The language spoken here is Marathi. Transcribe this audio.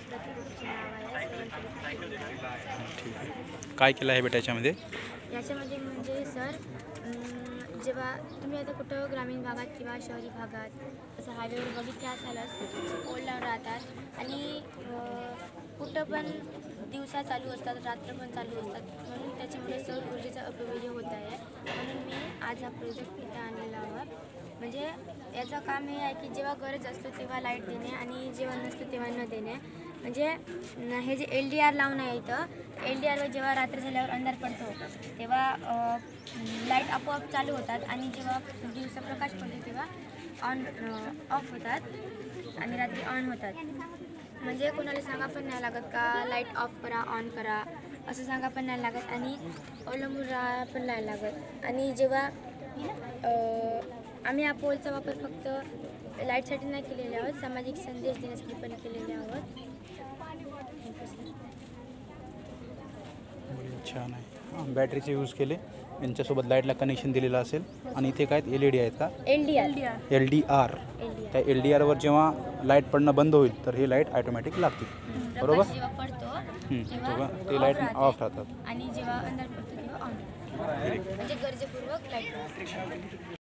प्रतिकृतीचे नाव आहे स्वयंचलित प्रतिकृती. ठीक आहे. काय केलं आहे बेटा याच्यामध्ये? याच्यामध्ये म्हणजे सर जेव्हा तुम्ही आता कुठं ग्रामीण भागात किंवा शहरी भागात असं हायवेवर बघितलं असालच पोल लावून राहतात आणि कुठं पण दिवसा चालू असतात, रात्र पण चालू असतात, म्हणून त्याच्यामुळे सौर ऊर्जेचा अपव्यय होत आहे. म्हणून मी आज हा प्रोजेक्ट इथं आणलेला आहे. म्हणजे याचं काम हे आहे की जेव्हा गरज असतो तेव्हा लाईट देणे आणि जेव्हा नसतो तेव्हा न देणे. म्हणजे हे जे LDR लावणं आहे इथं, LDRवर जेव्हा रात्र झाल्यावर अंधार पडतो तेव्हा लाईट आपोआप चालू होतात आणि जेव्हा दिवसा प्रकाश पडतो तेव्हा ऑफ होतात आणि रात्री ऑन होतात. म्हणजे कोणाला सांगा पण नाही लागत का लाईट ऑफ करा ऑन करा असं सांगा पण नाही लागत आणि अवलंबून राहा पण नाही लागत. आणि जेव्हा आम्ही या पोलचा वापर फक्त लाईटसाठी नाही केलेले आहोत, सामाजिक संदेश देण्यासाठी पण केलेले आहोत. छान आहे. बॅटरीचे यूज केले, यांच्यासोबत लाईटला कनेक्शन दिलेलं असेल आणि इथे काय LED आहेत का? LDR. त्या LDRवर जेव्हा लाईट पडणं बंद होईल तर हे लाईट ऑटोमॅटिक लागतील, बरोबर? जेव्हा पडतो तेव्हा ते लाईट ऑफ राहतात आणि जेव्हा अंधार पडतो तेव्हा ऑन, म्हणजे गरजेपूर्वक लाईट.